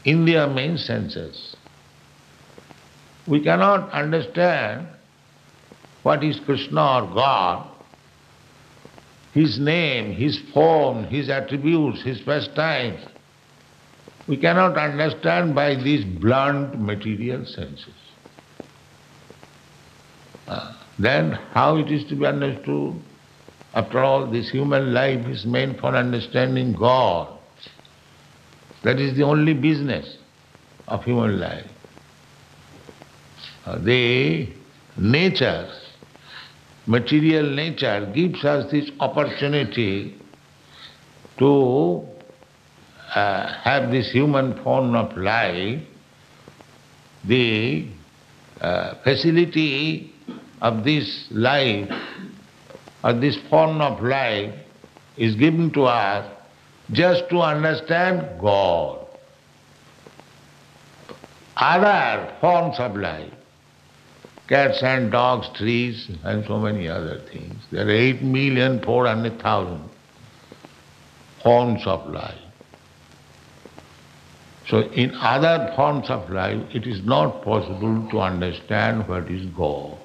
India means senses. We cannot understand what is Krishna or God, His name, His form, His attributes, His pastimes. We cannot understand by these blunt material senses. Then how it is to be understood? After all, this human life is meant for understanding God. That is the only business of human life. The nature, material nature gives us this opportunity to have this human form of life. The facility of this life, or this form of life, is given to us just to understand God. Other forms of life, cats and dogs, trees, and so many other things. There are 8,400,000 forms of life. So in other forms of life, it is not possible to understand what is God.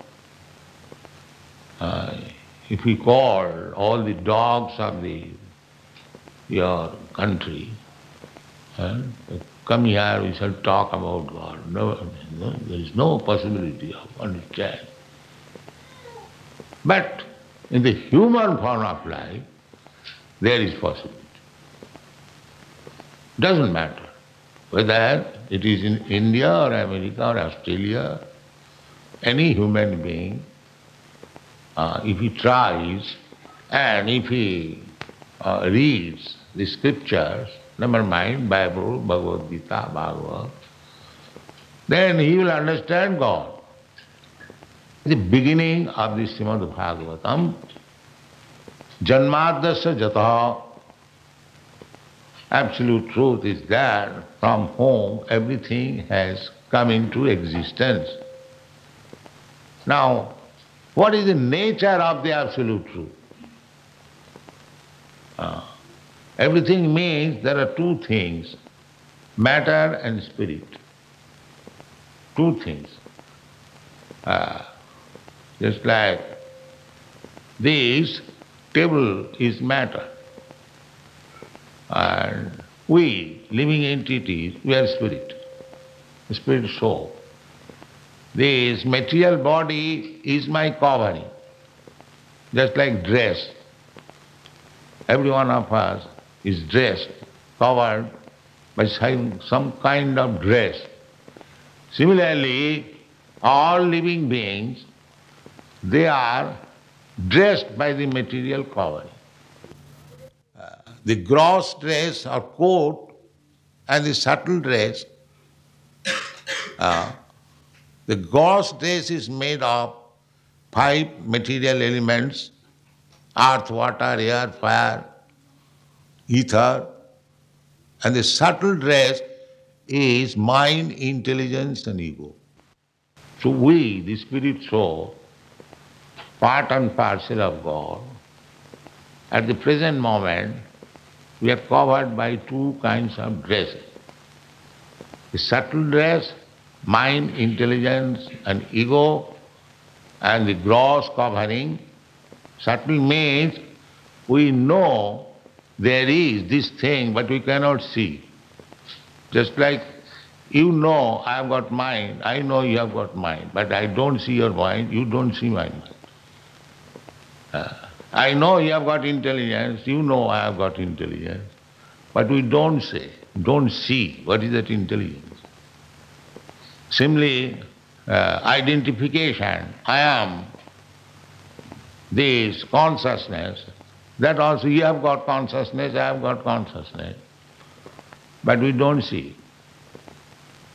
If we call all the dogs of your country, come here, we shall talk about God. No, there is no possibility of understanding. But in the human form of life, there is possibility. Doesn't matter whether it is in India or America or Australia, any human being, if he tries and if he reads the scriptures, never mind Bible, Bhagavad Gita, Bhagavad, then he will understand God. The beginning of the Srimad Bhagavatam, Janmadasya Jataha, absolute truth is that from whom everything has come into existence. Now, what is the nature of the absolute truth? Everything means there are two things, matter and spirit. Two things. Just like this table is matter, and we, living entities, we are spirit, spirit soul. This material body is my covering, just like dress. Every one of us is dressed, covered by some kind of dress. Similarly, all living beings, they are dressed by the material covering. The gross dress or coat and the subtle dress, the gross dress is made of 5 material elements: earth, water, air, fire, ether. And the subtle dress is mind, intelligence and ego. So we, the spirit soul, part and parcel of God, at the present moment we are covered by 2 kinds of dresses. The subtle dress, mind, intelligence and ego, and the gross covering. Subtle means we know there is this thing but we cannot see. Just like you know I have got mind, I know you have got mind, but I don't see your mind, you don't see my mind. I know you have got intelligence, you know I have got intelligence, but we don't see what is that intelligence. Similarly, identification, I am this consciousness, that also you have got consciousness, I have got consciousness, but we don't see.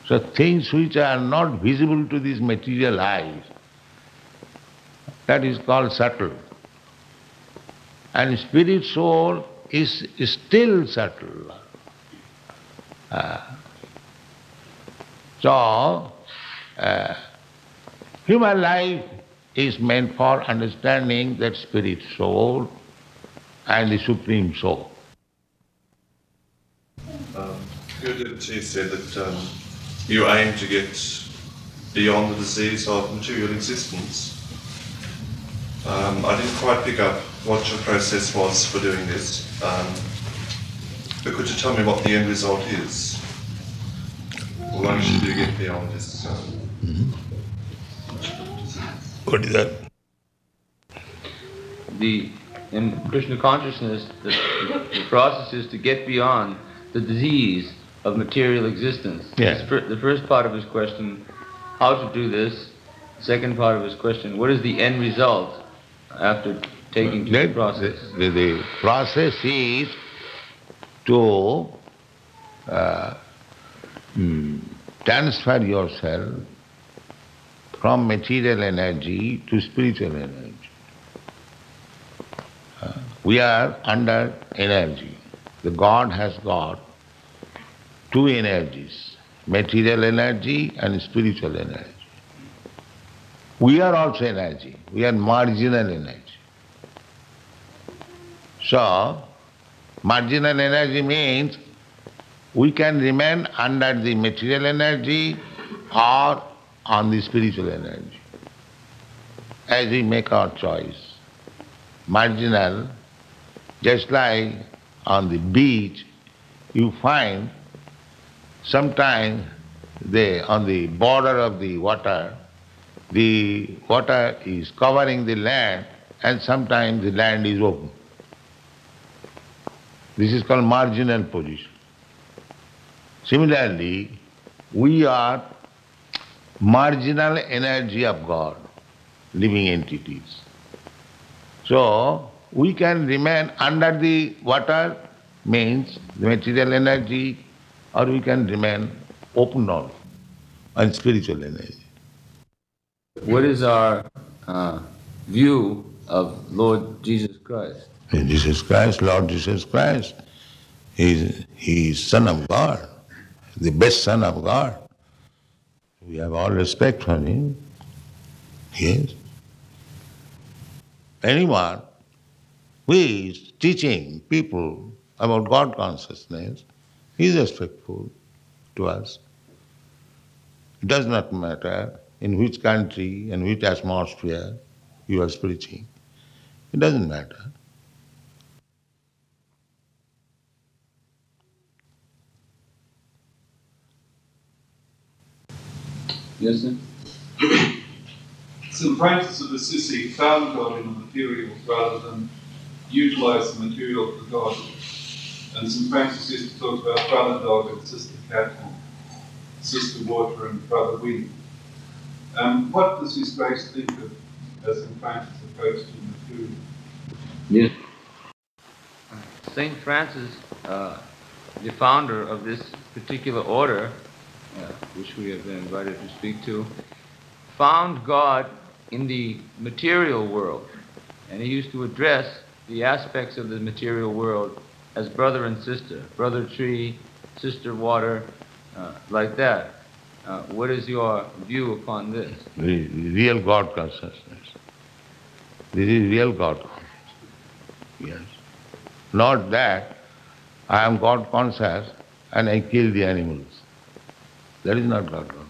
So things which are not visible to these material eyes, that is called subtle. And spirit soul is still subtle. So, human life is meant for understanding that spirit soul and the Supreme Soul. Good devotee said that you aim to get beyond the disease of material existence. I didn't quite pick up what your process was for doing this, but could you tell me what the end result is? Why should you get beyond this? What is that? In Krishna consciousness, the process is to get beyond the disease of material existence. Yeah. The first part of his question, how to do this. The second part of his question, what is the end result after taking to the process? The process is to transfer yourself from material energy to spiritual energy. We are under energy. The God has got two energies, material energy and spiritual energy. We are also energy. We are marginal energy. So, marginal energy means we can remain under the material energy or on the spiritual energy, as we make our choice. Marginal, just like on the beach, you find sometimes on the border of the water is covering the land and sometimes the land is open. This is called marginal position. Similarly, we are marginal energy of God, living entities. So, we can remain under the water, means the material energy, or we can remain open on spiritual energy. What is our view of Lord Jesus Christ? Jesus Christ, Lord Jesus Christ, he is Son of God, the best Son of God. We have all respect for him. Yes. Anyone who is teaching people about God consciousness is respectful to us. It does not matter in which country and which atmosphere you are preaching. It doesn't matter. Yes, sir? St. Francis of Assisi found God in the material rather than utilize the material for God. And St. Francis used to talk about brother dog and sister cat, and sister water and brother wind. What does His Grace think of St. Francis' approach to material? Yes. St. Francis, the founder of this particular order, which we have been invited to speak to, found God in the material world. And he used to address the aspects of the material world as brother and sister, brother tree, sister water, like that. What is your view upon this? The real God consciousness. This is real God consciousness. Yes. Not that I am God conscious and I kill the animals. That is not God consciousness.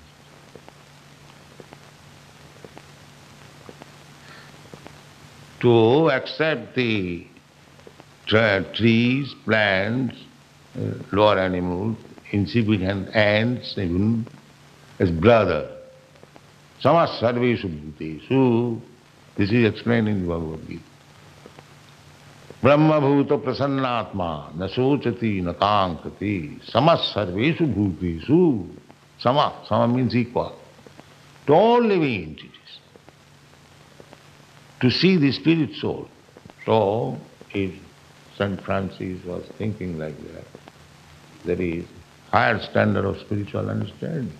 To accept the trees, plants, lower animals, insignificant ants even, as brother. Samas sarveshu bhutesu. This is explained in the Bhagavad Gita. Brahma bhuta prasannatma na sochati na kankati samas sarveshu bhutesu. Sama means equal. To all living entities. To see the spirit soul. So, if St. Francis was thinking like that, there is higher standard of spiritual understanding.